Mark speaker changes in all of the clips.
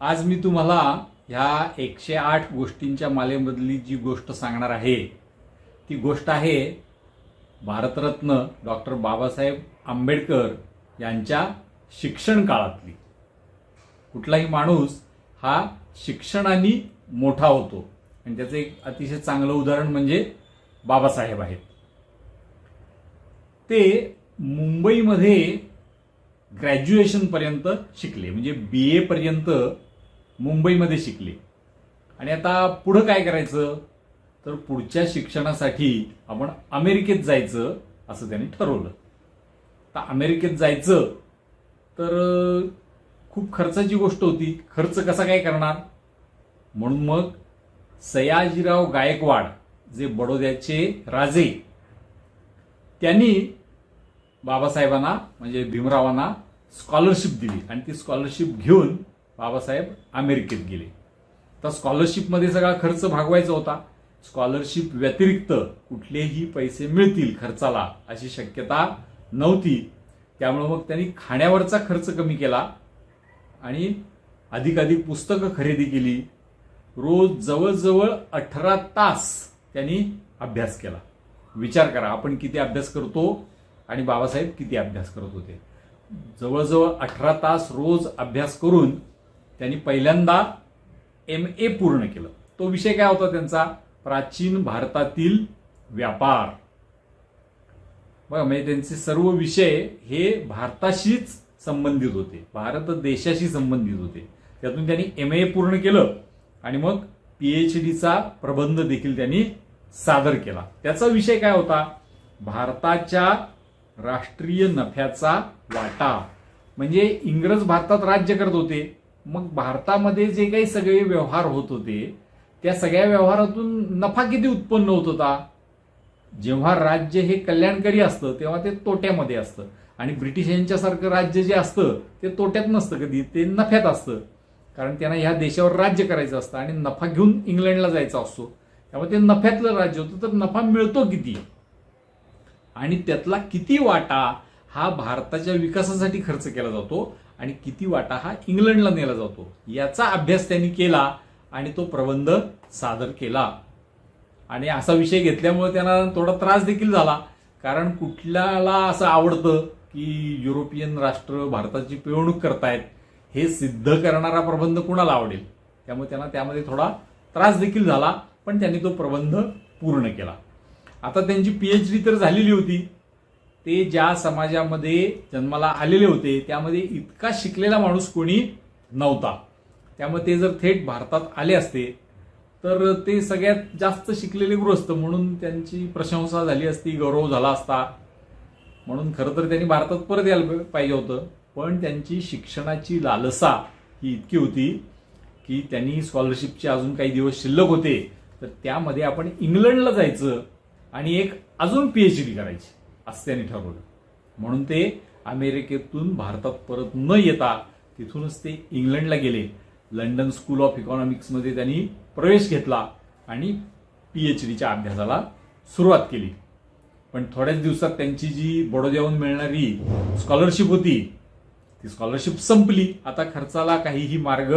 Speaker 1: आज मी तुम्हाला ह्या 108 गोष्टींच्या मालेमधली जी गोष्ट सांगणार आहे ती गोष्ट आहे भारतरत्न डॉक्टर बाबासाहेब आंबेडकर यांच्या शिक्षण काळातली। कुठलाही माणूस हा शिक्षणाने मोठा होतो आणि त्याचं एक अतिशय चांगलं उदाहरण म्हणजे बाबासाहेब आहेत। ते मुंबईमध्ये ग्रॅज्युएशन पर्यंत शिकले, म्हणजे BA पर्यंत मुंबईमध्ये शिकले। आणि आता पुढे काय करायचं तर पुढच्या शिक्षणासाठी आपण अमेरिकेत जायचं असं त्यांनी ठरवलं। तर अमेरिकेत जायचं तर खूप खर्चाची गोष्ट होती। खर्च कसा काय करणार म्हणून मग सयाजीराव गायकवाड जे बडोद्याचे राजे त्यांनी बाबासाहेबांना म्हणजे भीमरावांना स्कॉलरशिप दिली आणि ती स्कॉलरशिप घेऊन बाबासाहेब अमेरिकेत गेले। तर स्कॉलरशिपमध्ये सगळा खर्च भागवायचा होता। स्कॉलरशिप व्यतिरिक्त कुठलेही पैसे मिळतील खर्चाला अशी शक्यता नव्हती। त्यामुळे मग त्यांनी खाण्यावरचा खर्च कमी केला आणि अधिकाधिक पुस्तकं खरेदी केली। रोज जवळजवळ 18 तास त्यांनी अभ्यास केला। विचार करा आपण किती अभ्यास करतो आणि बाबासाहेब किती अभ्यास करत होते। जवळजवळ 18 तास रोज अभ्यास करून त्यांनी पहिल्यांदा MA पूर्ण केलं। तो विषय काय होता त्यांचा, प्राचीन भारतातील व्यापार। बघा म्हणजे त्यांचे सर्व विषय हे भारताशीच संबंधित होते, भारत देशाशी संबंधित होते। त्यातून त्यांनी MA पूर्ण केलं आणि मग PhDचा प्रबंध देखील त्यांनी सादर केला। त्याचा विषय काय होता, भारताच्या राष्ट्रीय नफ्याचा वाटा। म्हणजे इंग्रज भारतात राज्य करत होते, मग भारतामध्ये जे काही सगळे व्यवहार होत होते त्या सगळ्या व्यवहारातून नफा किती उत्पन्न होत होता। जेव्हा राज्य हे कल्याणकारी असतं तेव्हा ते तोट्यामध्ये असतं आणि ब्रिटिशांच्यासारखं राज्य जे असतं ते तोट्यात नसतं, कधी ते नफ्यात असतं। कारण त्यांना ह्या देशावर राज्य करायचं असतं आणि नफा घेऊन इंग्लंडला जायचा असतो। त्यामुळे ते नफ्यातलं राज्य होतं। तर नफा मिळतो किती आणि त्यातला किती वाटा हा भारताच्या विकासासाठी खर्च केला जातो आणि किती वाटा हा इंग्लंडला नेला जातो याचा अभ्यास त्यांनी केला आणि तो प्रबंध सादर केला। आणि असा विषय घेतल्यामुळे त्यांना थोडा त्रास देखील झाला, कारण कुठल्याला असं आवडतं की युरोपियन राष्ट्र भारताची पिळवणूक करतायत हे सिद्ध करणारा प्रबंध कुणाला आवडेल। त्यामुळे त्यांना त्यामध्ये थोडा त्रास देखील झाला, पण त्यांनी तो प्रबंध पूर्ण केला। आता त्यांची PhD तर झालेली होती। ते ज्या समाजामध्ये जन्माला आलेले होते त्यामध्ये इतका शिकलेला माणूस कोणी नव्हता। त्यामुळे ते जर थेट भारतात आले असते तर ते सगळ्यात जास्त शिकलेले गृहस्थ म्हणून त्यांची प्रशंसा झाली असती, गौरव झाला असता। म्हणून खरं तर त्यांनी भारतात परत यायला पाहिजे होतं, पण त्यांची शिक्षणाची लालसा ही इतकी होती की त्यांनी स्कॉलरशिपचे अजून काही दिवस शिल्लक होते तर त्यामध्ये आपण इंग्लंडला जायचं आणि एक अजून PhD करायची असं त्यांनी ठरवलं। म्हणून ते अमेरिकेतून भारतात परत न येता तिथूनच ते इंग्लंडला गेले। लंडन स्कूल ऑफ इकॉनॉमिक्समध्ये त्यांनी प्रवेश घेतला आणि PhDच्या अभ्यासाला सुरुवात केली। पण थोड्याच दिवसात त्यांची जी बडोद्याहून मिळणारी स्कॉलरशिप होती ती स्कॉलरशिप संपली। आता खर्चाला काहीही मार्ग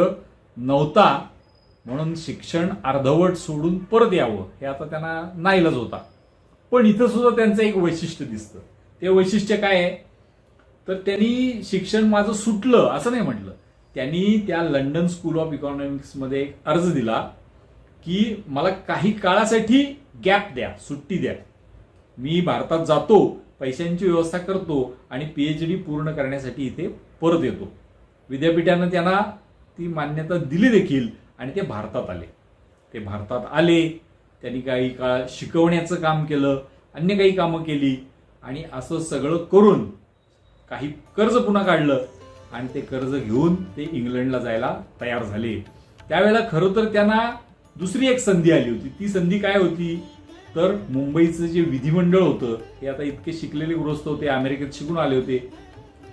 Speaker 1: नव्हता, म्हणून शिक्षण अर्धवट सोडून परत यावं हे आता त्यांना नाईलाज होता। पण इथं सुद्धा त्यांचं एक वैशिष्ट्य दिसतं। ते वैशिष्ट्य काय आहे तर त्यांनी शिक्षण माझं सुटलं असं नाही म्हटलं। त्यांनी त्या लंडन स्कूल ऑफ इकॉनॉमिक्समध्ये एक अर्ज दिला की मला काही काळासाठी गॅप द्या, सुट्टी द्या। मी भारतात जातो, पैशांची व्यवस्था करतो आणि PhD पूर्ण करण्यासाठी इथे परत येतो। विद्यापीठानं त्यांना ती मान्यता दिली देखील आणि ते भारतात आले। त्यांनी काही काळ शिकवण्याचं काम केलं, अन्य काही कामं केली आणि असं सगळं करून काही कर्ज पुन्हा काढलं आणि ते कर्ज घेऊन ते इंग्लंडला जायला तयार झाले। त्यावेळेला खरं तर त्यांना दुसरी एक संधी आली होती। ती संधी काय होती तर मुंबईचं जे विधिमंडळ होतं हे आता इतके शिकलेले गृहस्थ होते, अमेरिकेत शिकून आले होते,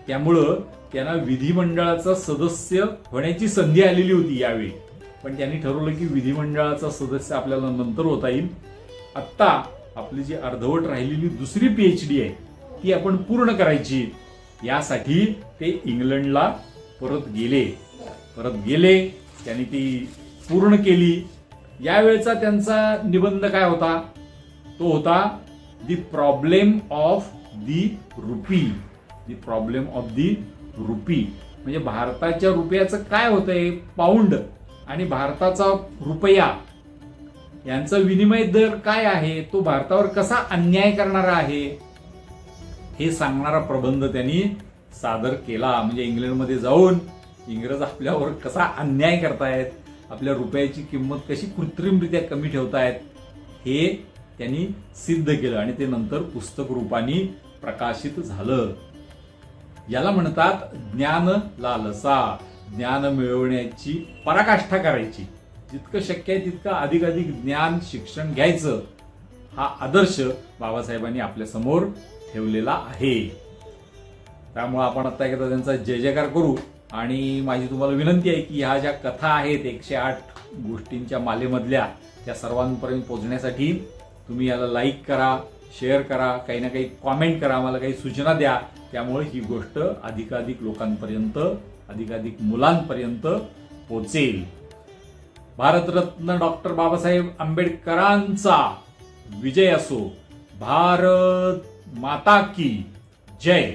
Speaker 1: त्यामुळं त्यांना विधिमंडळाचा सदस्य होण्याची संधी आलेली होती यावेळी। पण त्यांनी ठरवलं की विधिमंडळाचा सदस्य आपल्याला नंतर होता येईल, आत्ता आपली जी अर्धवट राहिलेली दुसरी PhD आहे ती आपण पूर्ण करायची। यासाठी ते इंग्लंडला परत गेले त्यांनी ती पूर्ण केली. यावेळचा त्यांचा निबंध काय होता? तो होता the problem of the rupee. The problem of the rupee म्हणजे भारताच्या रुपयाचं काय होतंय, पाऊंड आणि भारताचा रुपया यांचा विनिमय दर काय आहे, तो भारतावर कसा अन्याय करणारा आहे हे सांगणारा प्रबंध त्यांनी सादर केला. म्हणजे इंग्लंडमध्ये जाऊन इंग्रज आपल्यावर कसा अन्याय करतायत, आपल्या रुपयाची किंमत कशी कृत्रिमरित्या कमी ठेवतायत हे त्यांनी सिद्ध केलं आणि ते नंतर पुस्तक रूपाने प्रकाशित झालं. याला म्हणतात ज्ञान लालसा. ज्ञान मिळवण्याची पराकाष्ठा करायची, जितकं शक्य आहे तितकं अधिकाधिक ज्ञान शिक्षण घ्यायचं, हा आदर्श बाबासाहेबांनी आपल्या समोर ठेवलेला आहे. त्यामुळे आपण आता एकदा त्यांचा जय जयकार करू. आणि माझी तुम्हाला विनंती आहे की ह्या ज्या कथा आहेत 108 गोष्टींच्या मालेमधल्या, त्या सर्वांपर्यंत पोहोचण्यासाठी तुम्ही याला लाईक करा, शेअर करा, काही ना काही कॉमेंट करा, मला काही सूचना द्या. त्यामुळे ही गोष्ट अधिकाधिक लोकांपर्यंत, अधिकाधिक मुलांपर्यंत पोहोचेल. भारतरत्न डॉक्टर बाबासाहेब आंबेडकरांचा विजय असो. भारत माता की जय.